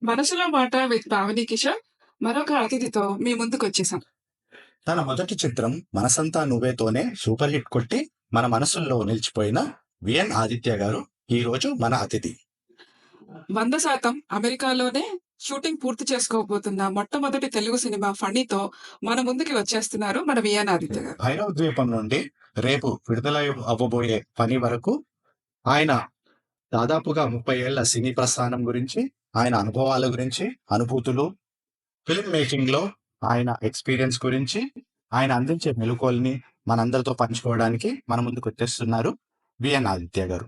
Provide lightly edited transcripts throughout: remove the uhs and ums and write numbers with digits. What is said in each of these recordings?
మనసులో మాట విత్ పావని కిషోర్ మరొక అతిథితో మీ ముందుకొచ్చేసాం. తన మొదటి చిత్రం 'మనసంతా నువ్వే'తోనే సూపర్ హిట్ కొట్టి మన మనసుల్లో నిలిచిపోయిన విఎన్ ఆదిత్య గారు ఈరోజు మన అతిథి. 100% అమెరికాలోనే షూటింగ్ పూర్తి చేసుకోబోతున్న మొట్టమొదటి తెలుగు సినిమా 'ఫణి'తో మన ముందుకి వచ్చేస్తున్నారు మన విఎన్ ఆదిత్య గారు. భైరవ ద్వీపం నుండి రేపు విడుదల అవ్వబోయే పని వరకు ఆయన దాదాపుగా 30 ఏళ్ల సినీ ప్రస్థానం గురించి, ఆయన అనుభవాల గురించి, అనుభూతులు, ఫిల్మ్ మేకింగ్ లో ఆయన ఎక్స్పీరియన్స్ గురించి, ఆయన అందించే మెలకువల్ని మనందరితో పంచుకోవడానికి మన ముందుకు వచ్చేస్తున్నారు విఎన్ ఆదిత్య గారు.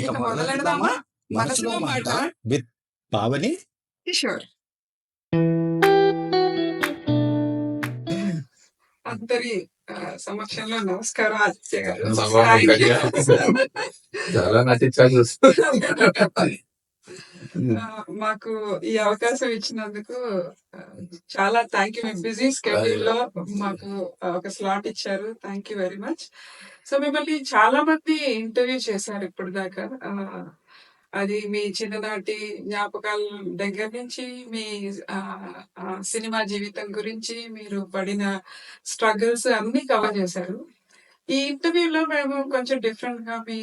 ఇక మొదలెడదామా? మనసులో మాట విత్ పావని కిషోర్. అందరి సమక్షంలో నమస్కారం ఆదిత్య గారు. చాలా నటించాలి. మాకు ఈ అవకాశం ఇచ్చినందుకు చాలా thank you. Me busy schedule లో మాకు ఒక స్లాట్ ఇచ్చారు. Thank you very much. So మిమ్మల్ని చాలా మంది ఇంటర్వ్యూ చేశారు ఇప్పుడు దాకా. అది మీ చిన్ననాటి జ్ఞాపకాల దగ్గర నుంచి మీ సినిమా జీవితం గురించి మీరు పడిన స్ట్రగుల్స్ అన్ని కవర్ చేశారు. ఈ ఇంటర్వ్యూలో మేము కొంచెం డిఫరెంట్ గా మీ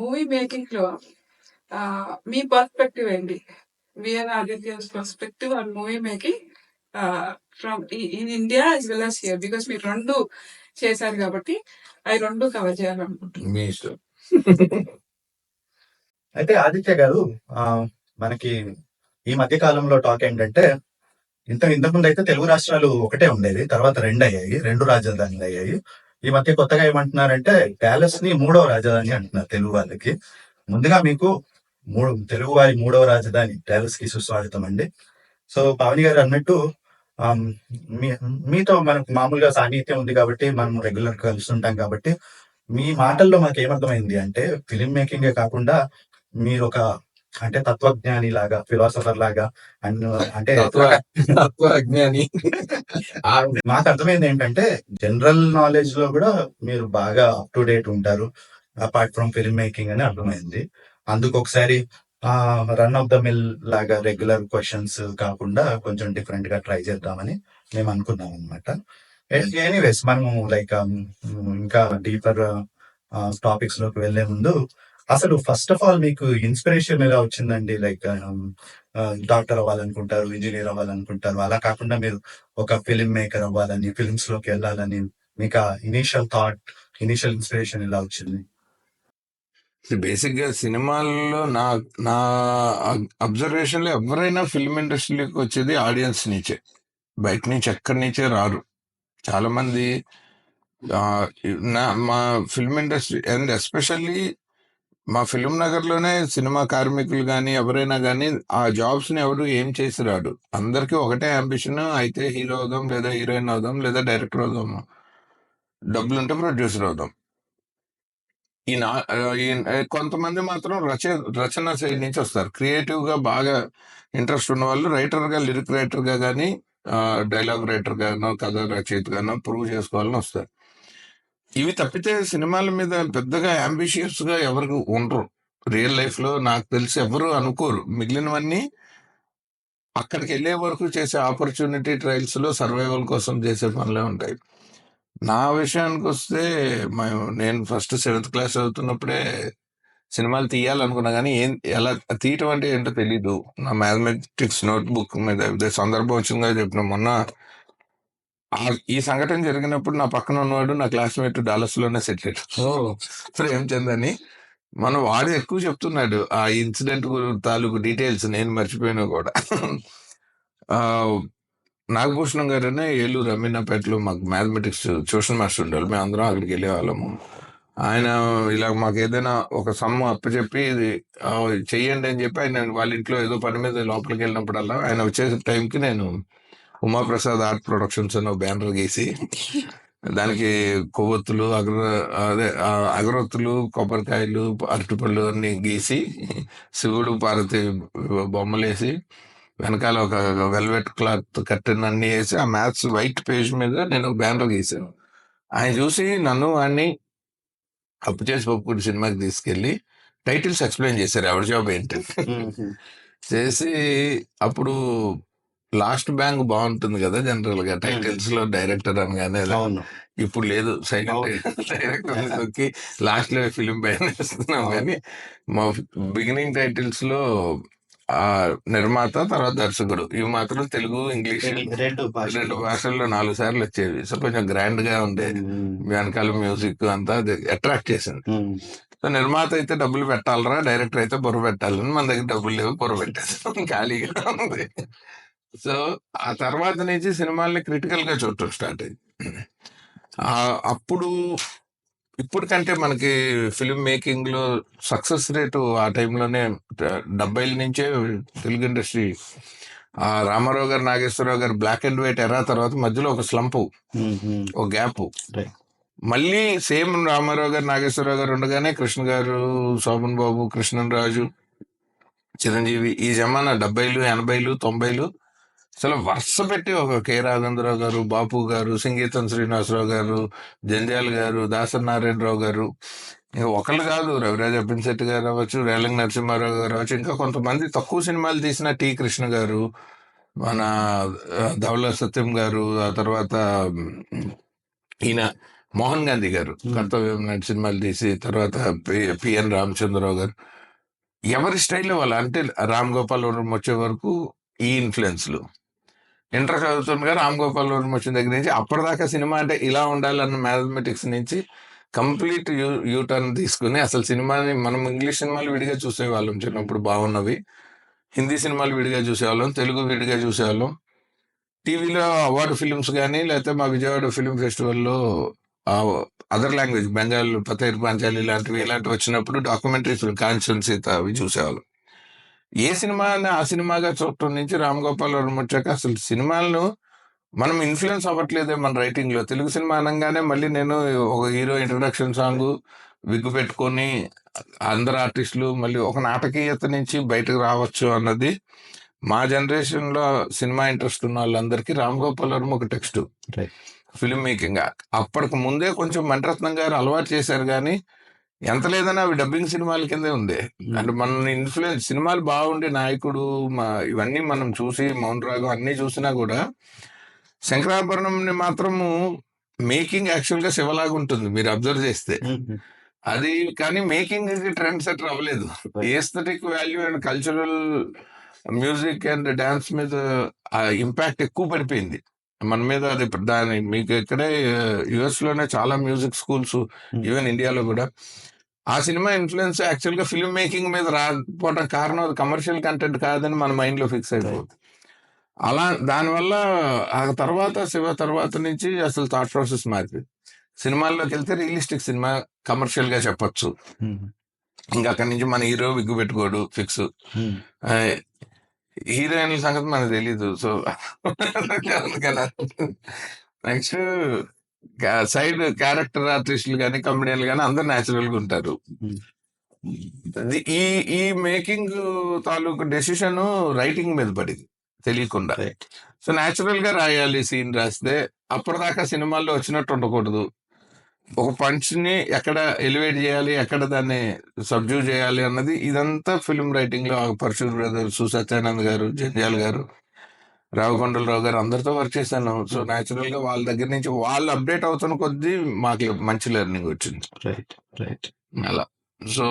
మూవీ మేకింగ్ లో మీ పర్స్పెక్టివ్ ఏంటి, V N Aditya's perspective on movie making from in India as well as here, because మీరు రెండు చేశారు కాబట్టి అవి రెండు కవర్ చేయాలనుకుంటున్నాను. మీ ఇష్టం. అయితే ఆదిత్య గారు, మనకి ఈ మధ్య కాలంలో టాక్ ఏంటంటే, ఇంతకుముందు అయితే తెలుగు రాష్ట్రాలు ఒకటే ఉండేది, తర్వాత రెండు అయ్యాయి, రెండు రాజధానులు అయ్యాయి. ఈ మధ్య కొత్తగా ఏమంటున్నారంటే డాలస్ ని 3వ రాజధాని అంటున్నారు తెలుగు వాళ్ళకి. ముందుగా మీకు తెలుగు వారి 3వ రాజధాని డాలస్ కి సుస్వాగతం అండి. సో పావని గారు అన్నట్టు మీతో మనకు మామూలుగా సాన్నిహిత్యం ఉంది కాబట్టి మనం రెగ్యులర్ గా కలుస్తుంటాం కాబట్టి మీ మాటల్లో మాకు ఏమర్థమైంది అంటే, ఫిలిం మేకింగే కాకుండా మీరు ఒక అంటే తత్వజ్ఞాని లాగా, ఫిలాసఫర్ లాగా అంటే తత్వజ్ఞాని. మాకు అర్థమైంది ఏంటంటే జనరల్ నాలెడ్జ్ లో కూడా మీరు బాగా అప్ టు డేట్ ఉంటారు అపార్ట్ ఫ్రమ్ ఫిల్మ్ మేకింగ్ అని అర్థమైంది. అందుకు ఒకసారి రన్ ఆఫ్ ద మిల్ లాగా రెగ్యులర్ క్వశ్చన్స్ కాకుండా కొంచెం డిఫరెంట్ గా ట్రై చేద్దామని మేము అనుకున్నాం అనమాట. ఎనీవేస్ మనము లైక్ ఇంకా డీపర్ టాపిక్స్ లోకి వెళ్లే ముందు అసలు ఫస్ట్ ఆఫ్ ఆల్ మీకు ఇన్స్పిరేషన్ ఎలా వచ్చిందండి? లైక్ డాక్టర్ అవ్వాలనుకుంటారు, ఇంజనీర్ అవ్వాలనుకుంటారు, అలా కాకుండా మీరు ఒక ఫిలిం మేకర్ అవ్వాలని, ఫిలిమ్స్ లోకి వెళ్ళాలని మీకు ఇనిషియల్ థాట్, ఇనిషియల్ ఇన్స్పిరేషన్ ఎలా వచ్చింది? బేసిక్ గా సినిమాల్లో నా నా అబ్జర్వేషన్ లో ఎవరైనా ఫిల్మ్ ఇండస్ట్రీలోకి వచ్చేది ఆడియన్స్ నుంచే, బయట నుంచి ఎక్కడి నుంచే రారు. చాలా మంది మా ఫిల్మ్ ఇండస్ట్రీ అండ్ ఎస్పెషల్లీ మా ఫిల్మ్ నగర్ లోనే సినిమా కార్మికులు కానీ ఎవరైనా కానీ ఆ జాబ్స్ ని ఎవరు ఏం చేసి రాడు. అందరికీ ఒకటే అంబిషన్, అయితే హీరో అవుదాం, లేదా హీరోయిన్ అవుదాం, లేదా డైరెక్టర్ అవుదాం, డబ్బులుంటే ప్రొడ్యూసర్ అవుదాం. కొంతమంది మాత్రం రచన సైడ్ నుంచి వస్తారు. క్రియేటివ్ గా బాగా ఇంట్రెస్ట్ ఉన్న వాళ్ళు రైటర్ గా, లిరిక్ రైటర్ గా కానీ, డైలాగ్ రైటర్ గానో, కథ రచయిత గానో ప్రూవ్ చేసుకోవాలని వస్తారు. ఇవి తప్పితే సినిమాల మీద పెద్దగా అంబిషియస్ గా ఎవరికి ఉండరు. రియల్ లైఫ్ లో నాకు తెలిసి ఎవరు అనుకోరు. మిగిలినవన్నీ అక్కడికి వెళ్ళే వరకు చేసే ఆపర్చునిటీ ట్రయల్స్ లో సర్వైవల్ కోసం చేసే పనులే ఉంటాయి. నా విషయానికి వస్తే నేను ఫస్ట్ 7th క్లాస్ చదువుతున్నప్పుడే సినిమాలు తీయాలనుకున్నా, కానీ ఎలా తీయటం అంటే ఏంటో తెలీదు. నా మ్యాథమెటిక్స్ నోట్ బుక్ మీద సందర్భం వచ్చిందిగా చెప్పిన మొన్న ఈ సంఘటన జరిగినప్పుడు నా పక్కన ఉన్నవాడు నా క్లాస్మేట్ డాలస్ లోనే సెటిల్ అయ్యాడు, ప్రేమ్చంద్ అని. మనం వాడు ఎక్కువ చెప్తున్నాడు ఆ ఇన్సిడెంట్ తాలూకు డీటెయిల్స్, నేను మర్చిపోయినా కూడా. నాగభూషణం గారనే ఏలూరు అమీనాపేటలో మాకు మ్యాథమెటిక్స్ ట్యూషన్ మాస్టర్ ఉండాలి, మేము అందరం అక్కడికి వెళ్ళేవాళ్ళము. ఆయన ఇలా మాకు ఏదైనా ఒక సమ్ము అప్పచెప్పి ఇది చెయ్యండి అని చెప్పి ఆయన వాళ్ళ ఇంట్లో ఏదో పని మీద లోపలికి వెళ్ళినప్పుడల్లా ఆయన వచ్చే టైంకి నేను ఉమాప్రసాద్ ఆర్ట్ ప్రొడక్షన్స్ అని బ్యానర్ గీసి దానికి కొవ్వొత్తులు, అగరొత్తులు, కొబ్బరికాయలు, అరటిపళ్ళు అన్ని గీసి శివుడు పార్వతి బొమ్మలేసి వెనకాల ఒక వెల్వెట్ క్లాత్ కర్టెన్ అన్ని వేసి ఆ మ్యాథ్స్ వైట్ పేజ్ మీద నేను బ్యానర్ గీసాను. ఆయన చూసి నన్ను వాడిని అప్పు చేసి పప్పుకుడి సినిమాకి తీసుకెళ్లి టైటిల్స్ ఎక్స్ప్లెయిన్ చేశారు ఎవరి జాబ్ ఏంటి. చేసి అప్పుడు లాస్ట్ బ్యాంక్ బాగుంటుంది కదా జనరల్ గా టైటిల్స్ లో డైరెక్టర్ అనగానే. అవును. ఇప్పుడు లేదు, సైలెంట్ డైరెక్టర్ నొక్కి లాస్ట్ లో ఫిలిం బ్యాన్ చేస్తున్నాం. కానీ మా బిగినింగ్ టైటిల్స్ లో ఆ నిర్మాత తర్వాత దర్శకుడు ఇవి మాత్రం తెలుగు ఇంగ్లీష్ రెండు రెండు భాషల్లో 4 సార్లు వచ్చేవి. సో కొంచెం గ్రాండ్ గా ఉండే వెనకాల మ్యూజిక్ అంతా అట్రాక్ట్ చేసింది. సో నిర్మాత అయితే డబ్బులు పెట్టాలరా, డైరెక్టర్ అయితే బుర్ర పెట్టాలని, మన దగ్గర డబ్బులు లేవు, బుర్ర పెట్టేస్తాం ఖాళీగా ఉంది. సో ఆ తర్వాత నుంచి సినిమాల్ని క్రిటికల్ గా చూడటం స్టార్ట్ అయింది. అప్పుడు ఇప్పుడు కంటే మనకి ఫిల్మ్ మేకింగ్ లో సక్సెస్ రేటు ఆ టైంలోనే 70ల నుంచే తెలుగు ఇండస్ట్రీ రామారావు గారు, నాగేశ్వరరావు గారు బ్లాక్ అండ్ వైట్ ఎరా తర్వాత మధ్యలో ఒక స్లంప్, ఒక గ్యాప్. మళ్ళీ సేమ్ రామారావు గారు, నాగేశ్వరరావు గారు ఉండగానే కృష్ణ గారు, శోభన్ బాబు, కృష్ణరాజు, చిరంజీవి ఈ జమానా 70లు 80లు 90లు అసలు వరుస పెట్టి ఒక కె రాఘవేంద్రరావు గారు, బాపు గారు, సంగీతం శ్రీనివాసరావు గారు, జంధ్యాల గారు, దాసరి నారాయణరావు గారు, ఇంకా ఒకళ్ళు కాదు, రవిరాజ అప్పినశెట్టి గారు అవ్వచ్చు, రేలంగి నరసింహారావు గారు అవ్వచ్చు, ఇంకా కొంతమంది తక్కువ సినిమాలు తీసిన టి కృష్ణ గారు, మన ధవళ సత్యం గారు, ఆ తర్వాత ఈయన మోహన్ గాంధీ గారు కర్తవ్యం లాంటి సినిమాలు తీసి, తర్వాత పిఎన్ రామచంద్రరావు గారు, ఎవరి స్టైల్లో వాళ్ళు, అంటే రామ్ గోపాల్ వర్మ వచ్చే వరకు ఈ ఇన్ఫ్లుయెన్స్లు. ఇంటర్ చదువుతుండగా రామ్ గోపాల్ వర్మ వచ్చిన దగ్గర నుంచి అప్పటిదాకా సినిమా అంటే ఇలా ఉండాలన్న మ్యాథమెటిక్స్ నుంచి కంప్లీట్ యూటర్న్ తీసుకుని అసలు సినిమాని మనం ఇంగ్లీష్ సినిమాలు విడిగా చూసేవాళ్ళం చిన్నప్పుడు బాగున్నవి, హిందీ సినిమాలు విడిగా చూసేవాళ్ళం, తెలుగు విడిగా చూసేవాళ్ళం. టీవీలో అవార్డు ఫిలిమ్స్ కానీ లేకపోతే మా విజయవాడ ఫిలిం ఫెస్టివల్లో అదర్ లాంగ్వేజ్ బెంగాల్ పతేర్ పాంచాలి ఇలాంటివి వచ్చినప్పుడు డాక్యుమెంటరీ ఫిల్మ్ కాంచన్ సీత అవి చూసేవాళ్ళం. ఏ సినిమా ఆ సినిమాగా చూడటం నుంచి రామ్ గోపాల్ వర్మ వచ్చాక అసలు సినిమాలను మనం ఇన్ఫ్లుయెన్స్ అవ్వట్లేదే మన రైటింగ్ లో. తెలుగు సినిమా అనగానే మళ్ళీ నేను ఒక హీరో ఇంట్రడక్షన్ సాంగ్ విగ్గు పెట్టుకొని అందరు ఆర్టిస్టులు మళ్ళీ ఒక నాటకీయత నుంచి బయటకు రావచ్చు అన్నది మా జనరేషన్ లో సినిమా ఇంట్రెస్ట్ ఉన్న వాళ్ళందరికీ రామ్ గోపాల్ వర్మ ఒక టెక్స్ట్ ఫిల్మ్ మేకింగ్. అప్పటికి ముందే కొంచెం మణిరత్నం గారు అలవాటు చేశారు, కానీ ఎంత లేదన్నా అవి డబ్బింగ్ సినిమాల కిందే ఉంది. అంటే మన ఇన్ఫ్లుయెన్స్ సినిమాలు బాగుండే నాయకుడు ఇవన్నీ మనం చూసి మౌన్ రాగం అన్ని చూసినా కూడా శంకరాభరణంని మాత్రము మేకింగ్ యాక్చువల్ గా శివలాగా ఉంటుంది మీరు అబ్జర్వ్ చేస్తే. అది కానీ మేకింగ్ ట్రెండ్ సెటర్ అవ్వలేదు. Aesthetic value and cultural music and dance మీద ఆ ఇంపాక్ట్ ఎక్కువ పడిపోయింది మన మీద. అది దాని మీకు ఇక్కడే యుఎస్ లోనే చాలా మ్యూజిక్ స్కూల్స్, ఈవెన్ ఇండియాలో కూడా. ఆ సినిమా ఇన్ఫ్లుయెన్స్ యాక్చువల్ గా ఫిల్మ్ మేకింగ్ మీద రాకపోవడం కారణం అది కమర్షియల్ కంటెంట్ కాదని మన మైండ్ లో ఫిక్స్ అయిపోతుంది. అలా దానివల్ల ఆ తర్వాత శివ తర్వాత నుంచి అసలు థాట్ ప్రాసెస్ మారిపోయింది. సినిమాల్లోకి వెళ్తే రియలిస్టిక్ సినిమా కమర్షియల్ గా చెప్పొచ్చు, ఇంకా అక్కడి నుంచి మన హీరో విగ్గు పెట్టుకోడు ఫిక్స్, హీరోయిన్ల సంగతి మనకు తెలీదు. సో నెక్స్ట్ సైడ్ క్యారెక్టర్ ఆర్టిస్టులు కానీ కమెడియన్లు కానీ అందరు న్యాచురల్ గా ఉంటారు. ఈ ఈ మేకింగ్ తాలూకు డెసిషన్ రైటింగ్ మీద పడింది తెలియకుండా. సో న్యాచురల్ గా రాయాలి, సీన్ రాస్తే అప్పటిదాకా సినిమాల్లో వచ్చినట్టు ఉండకూడదు. ఒక పంచ్ ని ఎక్కడ ఎలివేట్ చేయాలి, ఎక్కడ దాన్ని సబ్జ్యూ చేయాలి అన్నది ఇదంతా ఫిల్మ్ రైటింగ్ లో పరశుర్ బ్రదర్స్, సత్యానంద్ గారు, జంధ్యాల గారు, రావుకొండలరావు గారు అందరితో వర్క్ చేశాను. సో న్యాచురల్ గా వాళ్ళ దగ్గర నుంచి వాళ్ళు అప్డేట్ అవుతున్న కొద్దీ మాకు మంచి లెర్నింగ్ వచ్చింది. అలా సో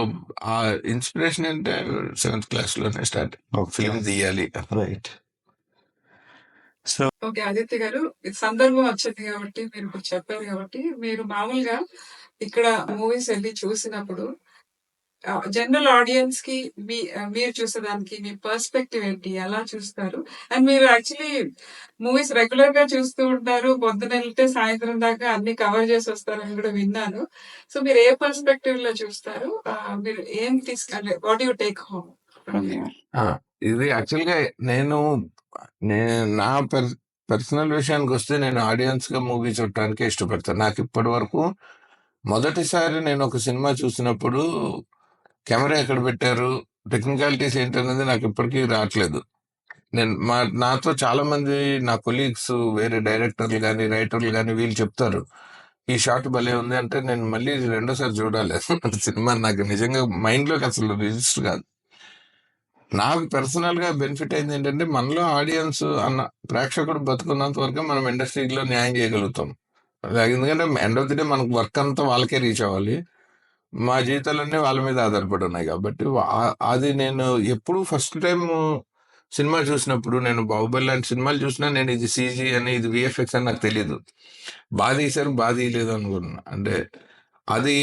ఆ ఇన్స్పిరేషన్ అంటే 7th క్లాస్ లోనే స్టార్ట్, ఫిల్మ్ తీయాలి. ఓకే ఆదిత్య గారు, సందర్భం వచ్చింది కాబట్టి మీరు ఇప్పుడు చెప్పారు కాబట్టి, మీరు మామూలుగా ఇక్కడ మూవీస్ వెళ్ళి చూసినప్పుడు జనరల్ ఆడియన్స్ కి మీరు చూసేదానికి మీ పర్స్పెక్టివ్ ఏంటి, ఎలా చూస్తారు? అండ్ మీరు యాక్చువల్లీ మూవీస్ రెగ్యులర్ గా చూస్తూ ఉంటారు, పొద్దున వెళ్తే సాయంత్రం దాకా అన్ని కవర్ చేసి వస్తారని కూడా విన్నాను. సో మీరు ఏ పర్స్పెక్టివ్ లో చూస్తారు? మీరు ఏం తీసుకెళ్ళి వాట్ యు టేక్ హోమ్? ఇది యాక్చువల్ గా నేను నా పర్సనల్ విషయానికి వస్తే నేను ఆడియన్స్ గా మూవీ చూడటానికి ఇష్టపడతాను. నాకు ఇప్పటి వరకు మొదటిసారి నేను ఒక సినిమా చూసినప్పుడు కెమెరా ఎక్కడ పెట్టారు, టెక్నికాలిటీస్ ఏంటనేది నాకు ఇప్పటికీ రావట్లేదు. నాతో చాలా మంది నా కొలీగ్స్, వేరే డైరెక్టర్లు కానీ రైటర్లు కానీ వీళ్ళు చెప్తారు ఈ షాట్ భలే ఉంది అంటే, నేను మళ్ళీ రెండోసారి చూడాలి సినిమా. నాకు నిజంగా మైండ్ లోకి అసలు రిజిస్టర్ కాదు. నాకు పర్సనల్ గా బెనిఫిట్ అయింది ఏంటంటే, మనలో ఆడియన్స్ అన్న ప్రేక్షకుడు బతుకున్నంత వరకు మనం ఇండస్ట్రీలో న్యాయం చేయగలుగుతాం. ఎందుకంటే ఎండ్ ఆఫ్ ది డే మనకు వర్క్ అంతా వాళ్ళకే రీచ్ అవ్వాలి. మా జీవితాలన్నీ వాళ్ళ మీద ఆధారపడి ఉన్నాయి కాబట్టి అది నేను ఎప్పుడు ఫస్ట్ టైం సినిమా చూసినప్పుడు, నేను బాహుబలి లాంటి సినిమాలు చూసినా నేను ఇది సీజీ అని ఇది విఎఫ్ఎక్స్ అని నాకు తెలియదు. బాగా తీశారు బాగా తీయలేదు అనుకున్నా. అంటే అది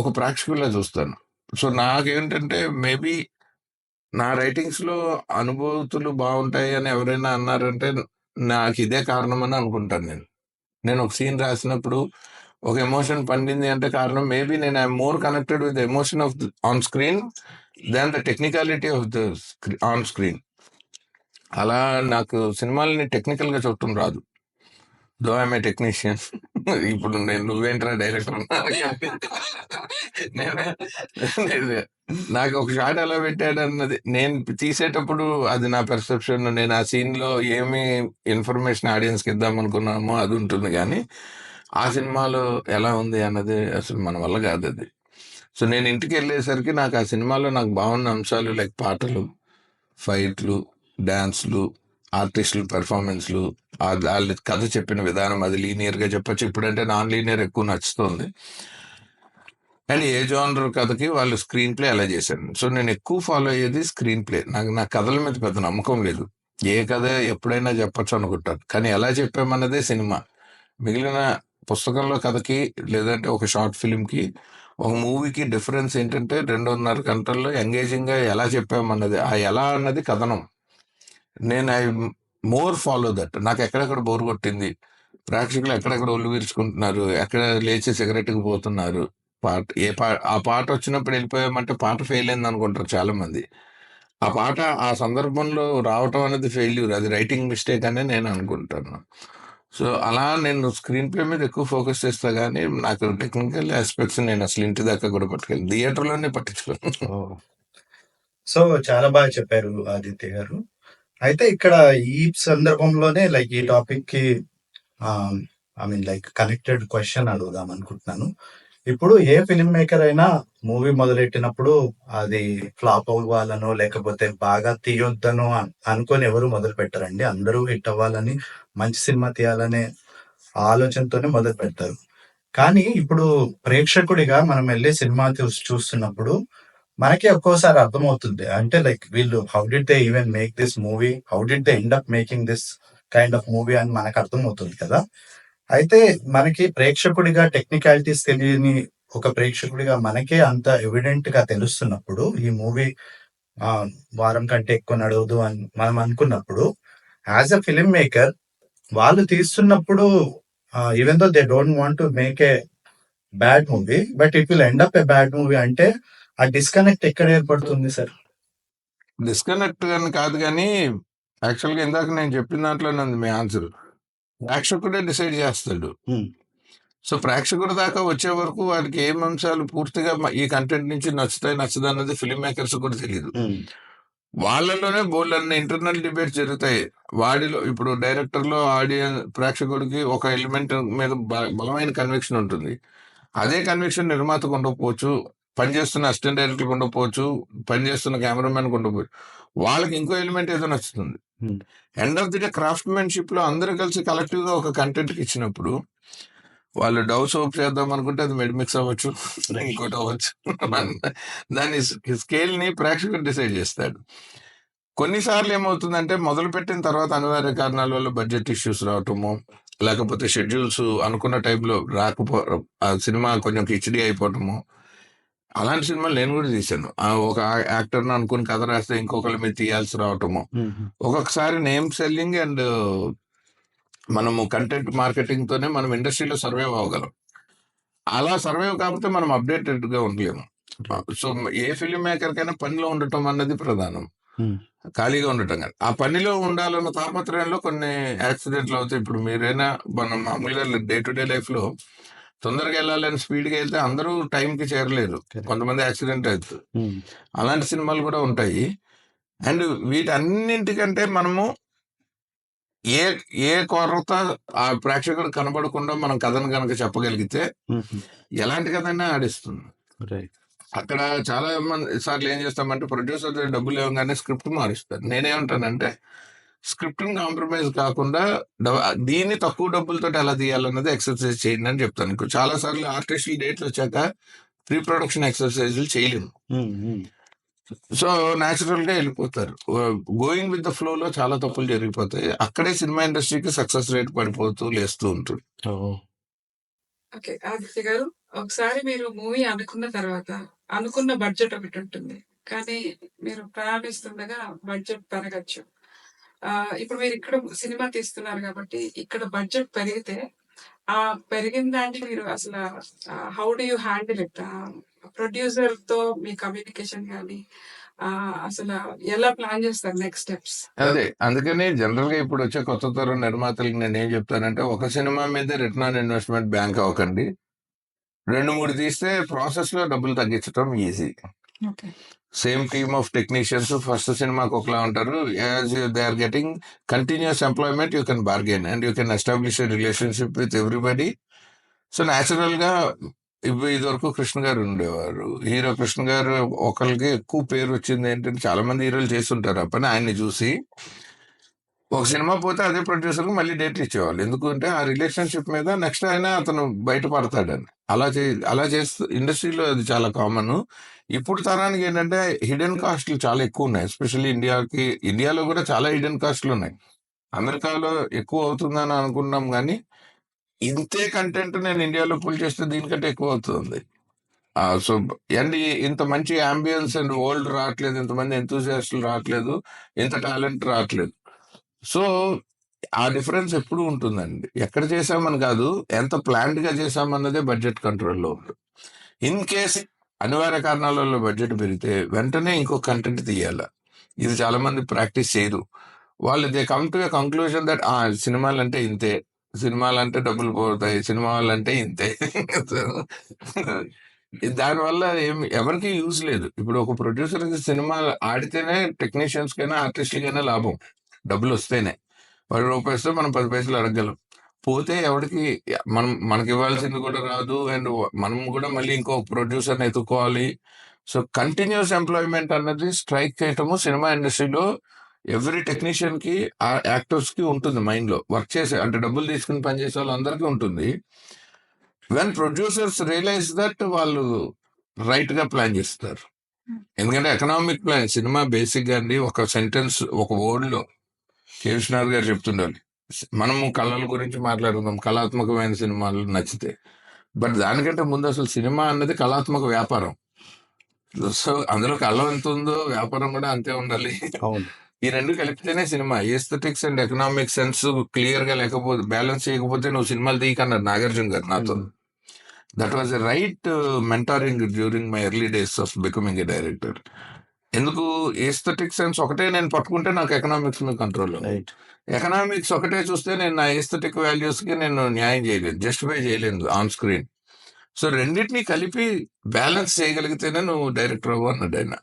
ఒక ప్రేక్షకుల్లా చూస్తాను. సో నాకేంటంటే మేబీ నా రైటింగ్స్ లో అనుభూతులు బాగుంటాయి అని ఎవరైనా అన్నారంటే నాకు ఇదే కారణం అని అనుకుంటాను. నేను ఒక సీన్ రాసినప్పుడు ఒక ఎమోషన్ పండింది అంటే కారణం మేబీ నేను I'm more connected with emotion of on screen than the technicality of the on screen. అలా నాకు సినిమాలని టెక్నికల్ గా చూడటం రాదు. Though I'm a technician. ఇప్పుడు నువ్వేంట్రా డైరెక్టర్ నాకు ఒక షాట్ ఎలా పెట్టాడు అన్నది నేను తీసేటప్పుడు అది నా పెర్సెప్షన్. నేను ఆ సీన్ లో ఏమి ఇన్ఫర్మేషన్ ఆడియన్స్ కి ఇద్దాం అనుకున్నామో అది ఉంటుంది, కానీ ఆ సినిమాలో ఎలా ఉంది అన్నది అసలు మన వల్ల కాదు అది. సో నేను ఇంటికి వెళ్ళేసరికి నాకు ఆ సినిమాలో నాకు బాగున్న అంశాలు లైక్ పాటలు, ఫైట్లు, డాన్స్లు, ఆర్టిస్టులు పెర్ఫార్మెన్స్లు, వాళ్ళు కథ చెప్పిన విధానం అది లీనియర్ గా చెప్పొచ్చు. ఇప్పుడంటే నాన్ లీనియర్ ఎక్కువ నచ్చుతుంది. అండ్ ఏ జానర్ కథకి వాళ్ళు స్క్రీన్ ప్లే అలా చేశారు. సో నేను ఎక్కువ ఫాలో అయ్యేది స్క్రీన్ ప్లే. నాకు నా కథల మీద పెద్ద నమ్మకం లేదు. ఏ కథ ఎప్పుడైనా చెప్పొచ్చు అనుకుంటాను, కానీ ఎలా చెప్పామన్నదే సినిమా. మిగిలిన పుస్తకంలో కథకి లేదంటే ఒక షార్ట్ ఫిల్మ్ కి ఒక మూవీకి డిఫరెన్స్ ఏంటంటే 2.5 గంటల్లో ఎంగేజింగ్ గా ఎలా చెప్పామన్నది, ఆ ఎలా అన్నది కథనం. నేను ఐ మోర్ ఫాలో దట్. నాకు ఎక్కడెక్కడ బోర్ కొట్టింది, ప్రేక్షకులు ఎక్కడెక్కడ ఒళ్ళు విరుచుకుంటున్నారు, ఎక్కడ లేచి సిగరెట్కి పోతున్నారు, ఆ పాట వచ్చినప్పుడు వెళ్ళిపోయామంటే పాట ఫెయిల్ అయింది అనుకుంటారు చాలా మంది. ఆ పాట ఆ సందర్భంలో రావటం అనేది ఫెయిల్యూర్, అది రైటింగ్ మిస్టేక్ అనే నేను అనుకుంటాను. సో అలా నేను స్క్రీన్ ప్లే మీద ఎక్కువ ఫోకస్ చేస్తా, కానీ నాకు టెక్నికల్ ఆస్పెక్ట్స్ నేను అసలు ఇంటి దాకా కూడా పట్టుకెళ్ళి థియేటర్లోనే పట్టించుకోను. సో చాలా బాగా చెప్పారు ఆదిత్య గారు. అయితే ఇక్కడ ఈ సందర్భంలోనే లైక్ ఈ టాపిక్ కి I mean like connected question అడుగుదాం అనుకుంటున్నాను. ఇప్పుడు ఏ ఫిల్మ్ మేకర్ అయినా మూవీ మొదలెట్టినప్పుడు అది ఫ్లాప్ అవ్వాలనో లేకపోతే బాగా తీయొద్దనో అనుకొని ఎవరు మొదలు పెట్టారండి. అందరూ హిట్ అవ్వాలని, మంచి సినిమా తీయాలనే ఆలోచనతోనే మొదలు పెడతారు. కానీ ఇప్పుడు ప్రేక్షకుడిగా మనం వెళ్ళి సినిమా చూస్తున్నప్పుడు మనకి ఒక్కోసారి అర్థమవుతుంది. అంటే లైక్ వీళ్ళు how did they even make this movie, how did they end up making this kind of movie అని మనకు అర్థమవుతుంది కదా. అయితే మనకి ప్రేక్షకుడిగా టెక్నికాలిటీస్ తెలియని ఒక ప్రేక్షకుడిగా మనకే అంత ఎవిడెంట్ గా తెలుస్తున్నప్పుడు ఈ మూవీ వారం కంటే ఎక్కువ నడవదు అని మనం అనుకున్నప్పుడు, యాజ్ అ ఫిల్మ్ మేకర్ వాళ్ళు తీస్తున్నప్పుడు even though they don't want to make a bad movie but it will end up a bad movie అంటే ఆ డిస్కనెక్ట్ ఎక్కడ ఏర్పడుతుంది సార్? డిస్కనెక్ట్ అని కాదు, కానీ యాక్చువల్గా ఇందాక నేను చెప్పిన దాంట్లోనే ఉంది మీ ఆన్సర్. ప్రేక్షకుడే డిసైడ్ చేస్తాడు. సో ప్రేక్షకుడి దాకా వచ్చే వరకు వాడికి ఏం అంశాలు పూర్తిగా ఈ కంటెంట్ నుంచి నచ్చుతాయి నచ్చదు అన్నది ఫిల్మ్ మేకర్స్ కూడా తెలియదు. వాళ్ళలోనే బోల్డ్ అన్ని ఇంటర్నల్ డిబేట్స్ జరుగుతాయి. వాడిలో ఇప్పుడు డైరెక్టర్ లో ఆడియన్స్ ప్రేక్షకుడికి ఒక ఎలిమెంట్ మీద బలమైన కన్విక్షన్ ఉంటుంది. అదే కన్విక్షన్ నిర్మాతకు ఉండకపోవచ్చు, పనిచేస్తున్న అసిస్టెంట్ డైరెక్టర్ ఉండకపోవచ్చు, పనిచేస్తున్న కెమెరామెన్ ఉండకపోవచ్చు. వాళ్ళకి ఇంకో ఎలిమెంట్ ఏదో నచ్చుతుంది. End of the day craftsmanship లో అందరూ కలిసి కలెక్టివ్ గా ఒక కంటెంట్ కి ఇచ్చినప్పుడు వాళ్ళు డవ్ సోప్ చేద్దాం అనుకుంటే అది మెడిమిక్స్ అవ్వచ్చు, ఇంకోటి అవ్వచ్చు. దాని స్కేల్ ని ప్రేక్షకుడు డిసైడ్ చేస్తాడు. కొన్నిసార్లు ఏమవుతుందంటే మొదలు పెట్టిన తర్వాత అనివార్య కారణాల వల్ల బడ్జెట్ ఇష్యూస్ రావటము, లేకపోతే షెడ్యూల్స్ అనుకున్న టైంలో ఆ సినిమా కొంచెం కిచిడి అయిపోవటము. అలాంటి సినిమాలు నేను కూడా తీశాను. ఒక యాక్టర్ అనుకుని కథ రాస్తే ఇంకొకరి మీద తీయాల్సి రావటము. ఒక్కొక్కసారి నేమ్ సెల్లింగ్ అండ్ మనము కంటెంట్ మార్కెటింగ్ తోనే మనం ఇండస్ట్రీలో సర్వైవ్ అవ్వగలం. అలా సర్వైవ్ కాకపోతే మనం అప్డేటెడ్ గా ఉండలేము. సో ఏ ఫిల్మ్ మేకర్ కైనా పనిలో ఉండటం అన్నది ప్రధానం, ఖాళీగా ఉండటం కాదు. ఆ పనిలో ఉండాలన్న తాపత్రయంలో కొన్ని యాక్సిడెంట్లు అవుతాయి. ఇప్పుడు మీరైనా మనం మామూలుగా డే టు డే లైఫ్ లో తొందరగా వెళ్ళాలని స్పీడ్ గా వెళ్తే అందరూ టైం కి చేరలేరు, కొంతమంది యాక్సిడెంట్ అవుతుంది. అలాంటి సినిమాలు కూడా ఉంటాయి. అండ్ వీటన్నింటికంటే మనము ఏ ఏ కొరత ఆ ప్రేక్షకుడు కనబడకుండా మనం కథను కనుక చెప్పగలిగితే ఎలాంటి కథైనా ఆడిస్తుంది. అక్కడ చాలా మంది సార్లు ఏం చేస్తామంటే ప్రొడ్యూసర్ డబ్బులు ఇవ్వగానే స్క్రిప్ట్ మారుస్తారు. నేనేమంటానంటే స్క్రిప్ట్ కాంప్రమైజ్ కాకుండా దీన్ని తక్కువ డబ్బులతో ఎలా తీయాలన్నది ఎక్సర్సైజ్ చేయండి అని చెప్తాను. ఇంకా చాలా సార్లు ఆర్టిస్టులు డేట్లు వచ్చాక ప్రీ ప్రొడక్షన్ ఎక్సర్సైజులు చేయలేము. సో న్యాచురల్ గా వెళ్ళిపోతారు. గోయింగ్ విత్ ద ఫ్లో లో చాలా తప్పులు జరిగిపోతాయి. అక్కడే సినిమా ఇండస్ట్రీకి సక్సెస్ రేట్ పడిపోతూ లేస్తూ ఉంటుంది. ఓకే. ఆదిత్య గారు, ఒకసారి మీరు మూవీ అనుకున్న తర్వాత, అనుకున్న బడ్జెట్ ఒకటి ఉంటుంది. కానీ మీరు ప్రయాణిస్తుండగా బడ్జెట్ పెరగచ్చు. ఇప్పుడు మీరు ఇక్కడ సినిమా తీస్తున్నారు కాబట్టి, ఇక్కడ బడ్జెట్ పెరిగితే, ఆ పెరిగిన దాన్ని మీరు అసలు how do you handle it? ప్రొడ్యూసర్‌తో మీ కమ్యూనికేషన్ గాని, అసలు ఎలా ప్లాన్ చేస్తారు నెక్స్ట్ స్టెప్స్? అదే అందుకని జనరల్ గా ఇప్పుడు వచ్చే కొత్త తరం నిర్మాతలకు నేను ఏం చెప్తానంటే, ఒక సినిమా మీద రిటర్న్ ఆన్ ఇన్వెస్ట్మెంట్ బ్యాంక్ అవ్వకండి. 2-3 తీస్తే ప్రాసెస్ లో డబ్బులు తగ్గించడం easy. Okay. Same team of technicians first సినిమాకి ఒకలా ఉంటారు. As they are getting continuous employment, you can bargain and you can establish a relationship with everybody. So natural గా ఇది వరకు కృష్ణ గారు ఉండేవారు. హీరో కృష్ణ గారు ఒకరికి ఎక్కువ పేరు వచ్చింది ఏంటంటే, చాలా మంది హీరోలు చేస్తుంటారు ఆ పని. ఆయన్ని చూసి ఒక సినిమా పోతే అదే ప్రొడ్యూసర్ కి మళ్ళీ డేట్ ఇచ్చేవాళ్ళు. ఎందుకంటే ఆ రిలేషన్షిప్ మీద నెక్స్ట్ అయినా అతను బయటపడతాడని. అలా చేస్తూ ఇండస్ట్రీలో అది చాలా కామన్. ఇప్పుడు తరానికి ఏంటంటే హిడెన్ కాస్ట్లు చాలా ఎక్కువ ఉన్నాయి. ఎస్పెషల్లీ ఇండియాలో కూడా చాలా హిడెన్ కాస్ట్లు ఉన్నాయి. అమెరికాలో ఎక్కువ అవుతుందని అనుకున్నాం కానీ ఇంతే కంటెంట్ నేను ఇండియాలో పుల్ చేస్తే దీనికంటే ఎక్కువ అవుతుంది. సో అండ్ ఇంత మంచి అంబియన్స్ అండ్ వరల్డ్ రావట్లేదు, ఇంతమంది ఎంతూజియాస్టులు రావట్లేదు, ఇంత టాలెంట్ రావట్లేదు. సో ఆ డిఫరెన్స్ ఎప్పుడు ఉంటుందండి. ఎక్కడ చేసామని కాదు, ఎంత ప్లాన్డ్ గా చేసామన్నదే బడ్జెట్ కంట్రోల్లో ఉంటుంది. ఇన్ కేస్ అనివార్య కారణాల వల్ల బడ్జెట్ పెరిగితే వెంటనే ఇంకో కంటెంట్ తీయాలి. ఇది చాలా మంది ప్రాక్టీస్ చేయరు. వాళ్ళు they come to a conclusion that సినిమాలంటే ఇంతే, సినిమాలంటే డబ్బులు పోతాయి, సినిమాలంటే ఇంతే. దానివల్ల ఎవరికి యూజ్ లేదు. ఇప్పుడు ఒక ప్రొడ్యూసర్ సినిమా ఆడితేనే టెక్నీషియన్స్ కైనా ఆర్టిస్టులకైనా లాభం. డబ్బులు వస్తేనే. 10 రూపాయలతో మనం 10 పైసలు అడగలం. పోతే ఎవరికి మనకి ఇవ్వాల్సింది కూడా రాదు. అండ్ మనం కూడా మళ్ళీ ఇంకో ప్రొడ్యూసర్ని ఎత్తుకోవాలి. సో కంటిన్యూస్ ఎంప్లాయ్మెంట్ అన్నది స్ట్రైక్ చేయటము సినిమా ఇండస్ట్రీలో ఎవ్రీ టెక్నీషియన్ కి, ఆ యాక్టర్స్ కి ఉంటుంది మైండ్ లో. వర్క్ చేసే అంటే డబ్బులు తీసుకుని పనిచేసే వాళ్ళందరికీ ఉంటుంది. వెన్ ప్రొడ్యూసర్స్ రియలైజ్ దట్ వాళ్ళు రైట్ గా ప్లాన్ చేస్తారు. ఎందుకంటే ఎకనామిక్ ప్లాన్ సినిమా బేసిక్ గా అండి ఒక సెంటెన్స్, ఒక వర్డ్ లో కె. విశ్వనాథ్ గారు చెప్తుండాలి. మనము కళల గురించి మాట్లాడుకుందాం, కళాత్మకమైన సినిమాలు నచ్చితే. బట్ దానికంటే ముందు అసలు సినిమా అన్నది కళాత్మక వ్యాపారం. సో అందులో కళ ఎంత ఉందో వ్యాపారం కూడా అంతే ఉండాలి. అవును. ఈ రెండు కలిపితేనే సినిమా. Aesthetics and economic sense clear గా లేకపోతే, బ్యాలెన్స్ చేయకపోతే నువ్వు సినిమాలు తీయకన్నారు నాగార్జున గారు నాతో. That was a right mentoring during my early days of becoming a director. ఎందుకు ఎస్థెటిక్ సెన్స్ ఒకటే నేను పట్టుకుంటే నాకు ఎకనామిక్స్ మీద కంట్రోల్. ఎకనామిక్స్ ఒకటే చూస్తే నేను నా ఎస్థెటిక్ వాల్యూస్ కి నేను న్యాయం చేయలేదు, జస్టిఫై చేయలేదు ఆన్ స్క్రీన్. సో రెండింటినీ కలిపి బ్యాలెన్స్ చేయగలిగితేనే నువ్వు డైరెక్టర్ అవ్వు అన్నాడు ఆయన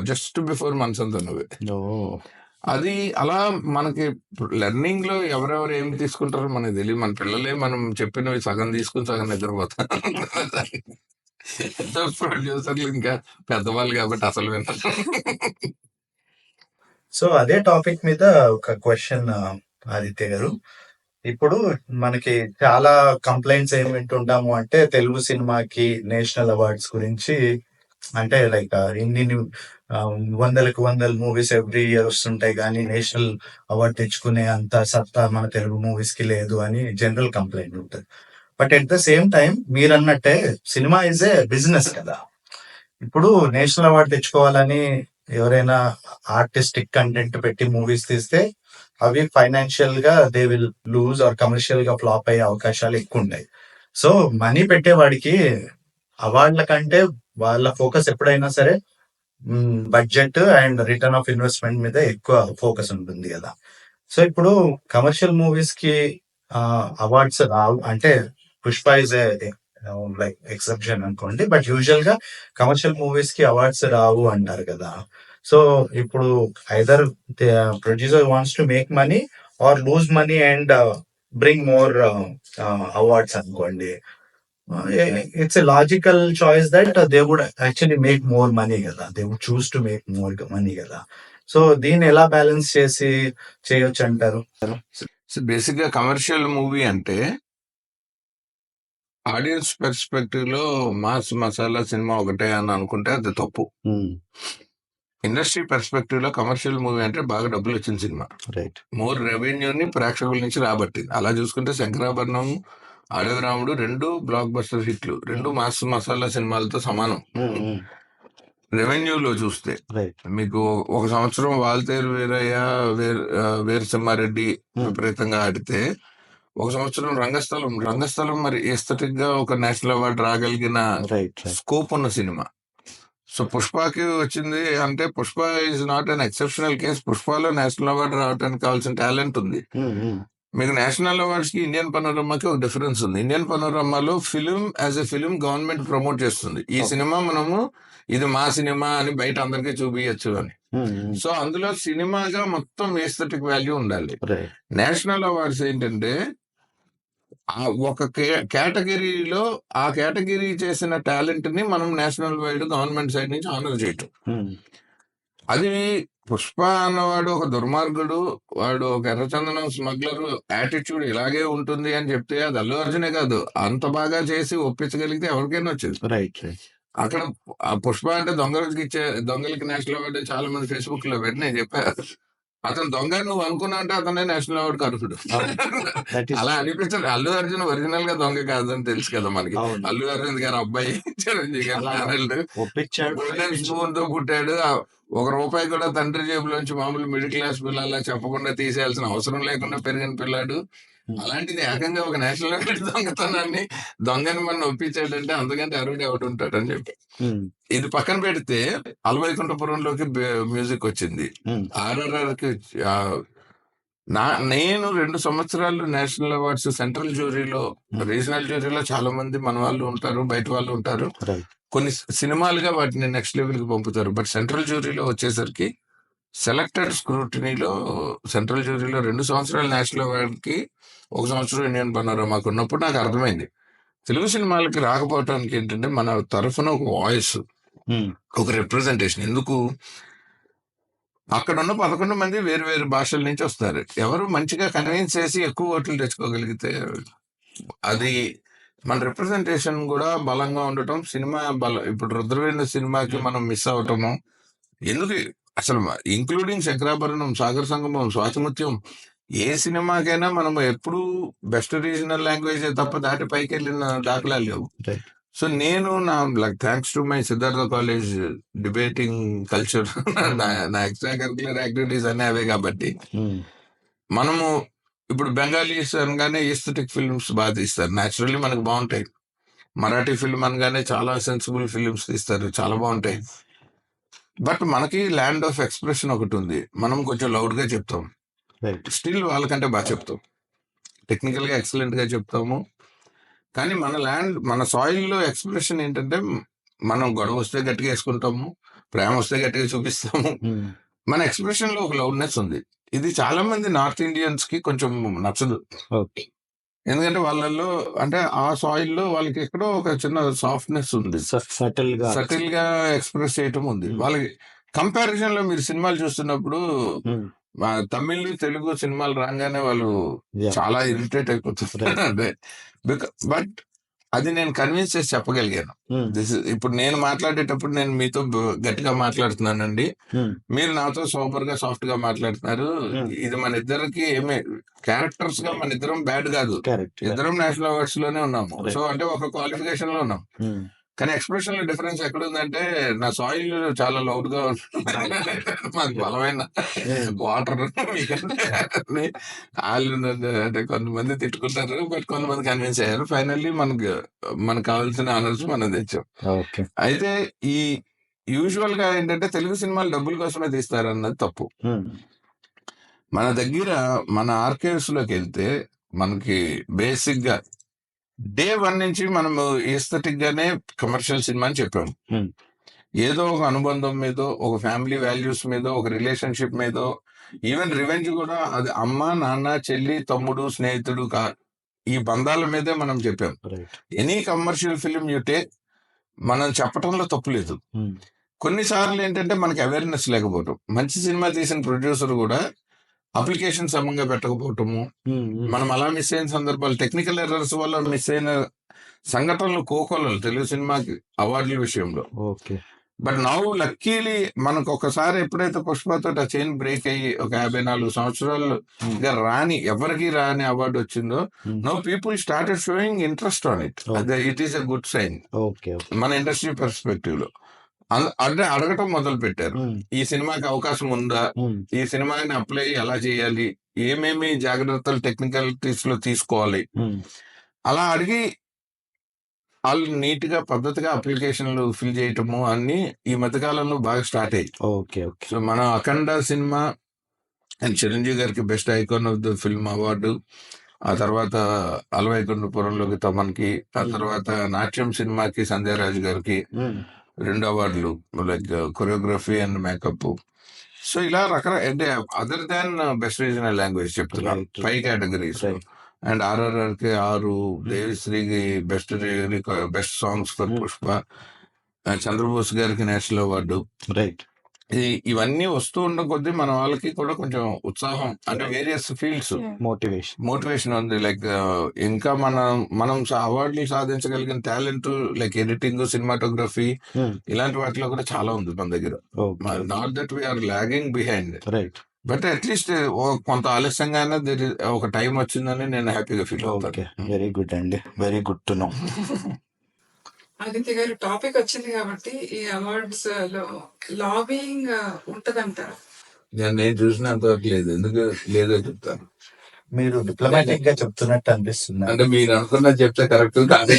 జస్ట్ బిఫోర్ మనసంతా నువ్వే. అది అలా మనకి లెర్నింగ్ లో ఎవరెవరు ఏమి తీసుకుంటారో మనకి తెలియదు. మన పిల్లలే మనం చెప్పినవి సగం తీసుకుని సగం నిద్రపోతాం. ప్రొడ్యూసర్లు ఇంకా పెద్దవాళ్ళు కాబట్టి అసలు వింటారు. సో అదే టాపిక్ మీద ఒక క్వశ్చన్ ఆదిత్య గారు. ఇప్పుడు మనకి చాలా కంప్లైంట్స్ ఏం వింటుంటాము అంటే, తెలుగు సినిమాకి నేషనల్ అవార్డ్స్ గురించి, అంటే లైక్ ఇన్ని వందలకు వందల మూవీస్ ఎవ్రీ ఇయర్ వస్తుంటాయి కానీ నేషనల్ అవార్డ్ తెచ్చుకునే అంత సత్తా మన తెలుగు మూవీస్ కి లేదు అని జనరల్ కంప్లైంట్ ఉంటుంది. But at the same time మీరు అన్నట్టే సినిమా ఈజ్ ఏ బిజినెస్ కదా. ఇప్పుడు నేషనల్ అవార్డ్ తెచ్చుకోవాలని ఎవరైనా ఆర్టిస్టిక్ కంటెంట్ పెట్టి మూవీస్ తీస్తే అవి ఫైనాన్షియల్ గా they will lose or commercial గా ఫ్లాప్ అయ్యే అవకాశాలు ఎక్కువ ఉన్నాయి. సో మనీ పెట్టేవాడికి అవార్డుల కంటే వాళ్ళ ఫోకస్ ఎప్పుడైనా సరే budget and return of investment మీద ఎక్కువ ఫోకస్ ఉంటుంది కదా. సో ఇప్పుడు కమర్షియల్ మూవీస్ కి అవార్డ్స్ రావు అంటే, పుష్ప ఇస్ లైక్ ఎక్సెప్షన్ అనుకోండి, బట్ యూజువల్ గా కమర్షియల్ మూవీస్ కి అవార్డ్స్ రావు అంటారు కదా. సో ఇప్పుడు either producer wants to make money or lose money and bring more awards అనుకోండి. It's a logical choice that they would actually make more money కదా, they would choose to make more money కదా. So దీన్ని ఎలా balance చేసి చేయొచ్చు అంటారు? Basic గా commercial movie అంటే ఆడియన్స్ పర్స్పెక్టివ్ లో మాస్ మసాలా సినిమా ఒకటే అని అనుకుంటే అది తప్పు. ఇండస్ట్రీ పర్స్పెక్టివ్ లో కమర్షియల్ మూవీ అంటే బాగా డబ్బులు వచ్చిన సినిమా, రైట్. మోర్ రెవెన్యూని ప్రేక్షకుల నుంచి రాబట్టింది. అలా చూసుకుంటే శంకరాభరణం, అడవిరాముడు రెండు బ్లాక్ బస్టర్ హిట్లు, రెండు మాస్ మసాలా సినిమాలతో సమానం రెవెన్యూలో చూస్తే. రైట్. మీకు ఒక సంవత్సరం వాల్తేరు వీరయ్య, వీరసింహారెడ్డి విపరీతంగా ఆడితే, ఒక సంవత్సరం రంగస్థలం మరి ఎస్థెటిక్ గా ఒక నేషనల్ అవార్డు రాగలిగిన రైట్. స్కోప్ ఉన్న సినిమా. సో పుష్పకి వచ్చింది అంటే Pushpa is not an exceptional case. పుష్పలో నేషనల్ అవార్డు రావడానికి కావాల్సిన టాలెంట్ ఉంది. మీకు నేషనల్ అవార్డ్స్ కి ఇండియన్ పనోరమాకి ఒక డిఫరెన్స్ ఉంది. ఇండియన్ పనోరమాలో film as a film government promote చేస్తుంది. ఈ సినిమా మనము ఇది మా సినిమా అని బయట అందరికీ చూపించచ్చు అని. సో అందులో సినిమాగా మొత్తం ఎస్థెటిక్ వాల్యూ ఉండాలి. నేషనల్ అవార్డ్స్ ఏంటంటే ఆ ఒక కేటగిరీలో ఆ కేటగిరీ చేసిన టాలెంట్ ని మనం నేషనల్ వైడ్ గవర్నమెంట్ సైడ్ నుంచి ఆనర్ చేయటం. అది పుష్ప అన్నవాడు ఒక దుర్మార్గుడు, వాడు ఒక ఎర్రచందనం స్మగ్లర్, యాటిట్యూడ్ ఇలాగే ఉంటుంది అని చెప్తే అది అల్లు అర్జునే కాదు, అంత బాగా చేసి ఒప్పించగలిగితే ఎవరికైనా వచ్చేది. రైట్. అక్కడ ఆ పుష్ప అంటే దొంగలకి నేషనల్ అవార్డు చాలా మంది ఫేస్బుక్ లో పెట్టి నేను చెప్పాను, అతను దొంగ నువ్వు అనుకున్నా అంటే అతనే నేషనల్ అవార్డు అర్హుడు. అలా అనిపించదు. అల్లు అర్జున్ ఒరిజినల్ గా దొంగ కాదని తెలుసు కదా మనకి. అల్లు అరవింద్ గారు అబ్బాయి చిరంజీవి గారు గోల్డెన్ స్పూన్ తో పుట్టాడు. ఒక రూపాయి కూడా తండ్రి జేబులోంచి మామూలు మిడిల్ క్లాస్ పిల్లల్లా చెప్పకుండా తీసేయాల్సిన అవసరం లేకుండా పెరిగిన పిల్లాడు. అలాంటిది ఏకంగా ఒక నేషనల్ అవార్డు దొంగతనాన్ని దొంగని మనం ఒప్పించాడంటే అందుకంటే అరువుడు ఎవడు ఉంటాడని చెప్పి. ఇది పక్కన పెడితే అలవైకుంఠపురంలోకి మ్యూజిక్ వచ్చింది, RRR కి. నేను 2 సంవత్సరాలు నేషనల్ అవార్డ్స్ సెంట్రల్ జ్యూరీలో, రీజనల్ జ్యూరీలో చాలా మంది మన వాళ్ళు ఉంటారు, బయట వాళ్ళు ఉంటారు. కొన్ని సినిమాలుగా వాటిని నెక్స్ట్ లెవెల్ కి పంపుతారు. బట్ సెంట్రల్ జ్యూరీలో వచ్చేసరికి సెలెక్టెడ్ స్క్రూటినీలో సెంట్రల్ జ్యూరీలో 2 సంవత్సరాలు నేషనల్ అవార్డ్ కి, 1 సంవత్సరం ఇండియన్ పనోరమాకు ఉన్నప్పుడు నాకు అర్థమైంది తెలుగు సినిమాలకి రాకపోవటానికి ఏంటంటే మన తరఫున ఒక వాయిస్, ఒక రిప్రజెంటేషన్. ఎందుకు అక్కడ ఉన్న 11 మంది వేరు వేరు భాషల నుంచి వస్తారు. ఎవరు మంచిగా కన్విన్స్ చేసి ఎక్కువ ఓట్లు తెచ్చుకోగలిగితే అది మన రిప్రజెంటేషన్ కూడా బలంగా ఉండటం. సినిమా ఇప్పుడు రుద్రవీణ సినిమాకి మనం మిస్ అవటము ఎందుకు అసలు, ఇంక్లూడింగ్ శంకరాభరణం, సాగర సంగమం, స్వాతిముత్యం, ఏ సినిమాకైనా మనం ఎప్పుడు బెస్ట్ రీజనల్ లాంగ్వేజ్ తప్ప దాటి పైకి వెళ్ళిన దాఖలాలు లేవు. సో నేను thanks to my Siddhartha college debating culture, నా ఎక్స్ట్రా కరిక్యులర్ యాక్టివిటీస్ అన్నీ అవే కాబట్టి మనము ఇప్పుడు బెంగాలీస్ అనగానే ఈస్థెటిక్ ఫిల్మ్స్ బాగా తీస్తారు, న్యాచురల్లీ మనకు బాగుంటాయి. మరాఠీ ఫిల్మ్ అనగానే చాలా సెన్సిబుల్ ఫిల్మ్స్ తీస్తారు, చాలా బాగుంటాయి. బట్ మనకి ల్యాండ్ ఆఫ్ ఎక్స్ప్రెషన్ ఒకటి ఉంది, మనం కొంచెం లౌడ్ గా చెప్తాం, స్టిల్ వాళ్ళకంటే బాగా చెప్తాం, టెక్నికల్ గా ఎక్సలెంట్ గా చెప్తాము. కానీ మన సాయిల్ లో ఎక్స్ప్రెషన్ ఏంటంటే మనం గొడవ వస్తే గట్టిగా వేసుకుంటాము, ప్రేమ వస్తే గట్టిగా చూపిస్తాము. మన ఎక్స్ప్రెషన్ లో ఒక లౌడ్నెస్ ఉంది. ఇది చాలా మంది నార్త్ ఇండియన్స్ కి కొంచెం నచ్చదు. ఎందుకంటే వాళ్ళల్లో అంటే ఆ సాయిల్ లో వాళ్ళకి ఎక్కడో ఒక చిన్న సాఫ్ట్నెస్ ఉంది, సటిల్ గా ఎక్స్ప్రెస్ చేయటం ఉంది వాళ్ళకి. కంపారిజన్ లో మీరు సినిమాలు చూస్తున్నప్పుడు తమిళ్ తెలుగు సినిమాలు రాగానే వాళ్ళు చాలా ఇరిటేట్ అయిపోతున్నారు. బట్ అది నేను కన్విన్స్ చేసి చెప్పగలిగాను. ఇప్పుడు నేను మాట్లాడేటప్పుడు నేను మీతో గట్టిగా మాట్లాడుతున్నానండి, మీరు నాతో సూపర్ గా సాఫ్ట్ గా మాట్లాడుతున్నారు. ఇది మన ఇద్దరికి ఏమే క్యారెక్టర్స్ గా మన ఇద్దరం బ్యాడ్ కాదు, ఇద్దరం నేషనల్ అవార్డ్స్ లోనే ఉన్నాము. సో అంటే ఒక క్వాలిఫికేషన్ లో ఉన్నాం. కానీ ఎక్స్ప్రెషన్ లో డిఫరెన్స్ ఎక్కడుందంటే నా సాయిల్ చాలా లౌడ్ గా మాకు బలమైన వాటర్ అంటే కొంతమంది తిట్టుకుంటారు, బట్ కొంతమంది కన్విన్స్ అయ్యారు. ఫైనల్లీ మనకు కావాల్సిన ఆనర్స్ మనం తెచ్చాం. అయితే ఈ యూజువల్ గా ఏంటంటే తెలుగు సినిమాలు డబ్బుల కోసమే తీస్తారు అన్నది తప్పు. మన దగ్గర మన ఆర్కైవ్స్ లోకి వెళ్తే మనకి బేసిక్ గా డే 1 నుంచి మనము ఎస్థెటిక్ గానే కమర్షియల్ సినిమా అని చెప్పాము. ఏదో ఒక అనుబంధం మీదో, ఒక ఫ్యామిలీ వాల్యూస్ మీదో, ఒక రిలేషన్షిప్ మీదో, ఈవెన్ రివెంజ్ కూడా అది అమ్మ నాన్న చెల్లి తమ్ముడు స్నేహితుడు ఈ బంధాల మీదే మనం చెప్పాం. Right. Any commercial film you take, మనం చెప్పటంలో తప్పు లేదు. కొన్నిసార్లు ఏంటంటే మనకి అవేర్నెస్ లేకపోవటం, మంచి సినిమా తీసిన ప్రొడ్యూసర్ కూడా అప్లికేషన్ సమంగా పెట్టకపోవటము, మనం అలా మిస్ అయిన సందర్భాలు, టెక్నికల్ ఎర్రర్స్ వల్ల మిస్ అయిన సంఘటనలు కోకొల్లలు తెలుగు సినిమాకి అవార్డుల విషయంలో. ఓకే. బట్ నౌ లక్కీలీ మనకు ఒకసారి ఎప్పుడైతే పుష్పతో ఆ చైన్ బ్రేక్ అయ్యి ఒక 54 సంవత్సరాలు ఎవరికి రాని అవార్డు వచ్చిందో, now people started showing interest on it. It is a good sign okay. మన ఇండస్ట్రీ పర్స్పెక్టివ్ లో. అంటే అడగటం మొదలు పెట్టారు, ఈ సినిమాకి అవకాశం ఉందా, ఈ సినిమాని అప్లై ఎలా చేయాలి, ఏమేమి జాగ్రత్తలు టెక్నికలిటీస్ లో తీసుకోవాలి, అలా అడిగి వాళ్ళు నీట్ గా పద్ధతిగా అప్లికేషన్లు ఫిల్ చేయటము అన్ని ఈ మధ్యకాలంలో బాగా స్టార్ట్ అయ్యి. ఓకే. ఓకే. సో మన అఖండ సినిమా అండ్ చిరంజీవి గారికి best icon of the film award, ఆ తర్వాత అలవైకుంఠపురంలోకి తమన్కి, ఆ తర్వాత నాట్యం సినిమాకి సంధ్యా రాజ్ గారికి 2 అవార్డులు, like choreography and makeup. So ఇలా అంటే other than best regional language చెప్తున్నా, 5 కేటగిరీస్. అండ్ RRR కి 6, దేవిశ్రీకి best songs for Pushpa, Chandrabose గారికి నేషనల్ అవార్డు. రైట్. ఇవన్నీ వస్తూ ఉన్న కొద్దీ మన వాళ్ళకి కూడా కొంచెం ఉత్సాహం, అంటే వేరియస్ ఫీల్డ్స్ మోటివేషన్ ఉంది. లైక్ ఇంకా మనం అవార్డులు సాధించగలిగిన టాలెంట్, లైక్ ఎడిటింగ్, సినిమాటోగ్రఫీ, ఇలాంటి వాటిలో కూడా చాలా ఉంది మన దగ్గర. Not that we are lagging behind, but at least కొంత ఆలస్యంగానే ఒక టైం వచ్చిందని నేను హ్యాపీగా ఫీల్ అవుతాను. వెరీ గుడ్ అండి, very good to know. Aditya గారు, టాపిక్ వచ్చింది కాబట్టి ఈ అవార్డ్స్ లో లాబింగ్ ఉంటదంటారు. నేను చూసినంత వరకు లేదు, ఎందుకు లేదో చెప్తాను. మీరు డిప్లొమాటిక్ గా చెప్తున్నట్టు అనిపిస్తుంది. అంటే మీరు అనుకున్నది చెప్తే కరెక్ట్ కాదు.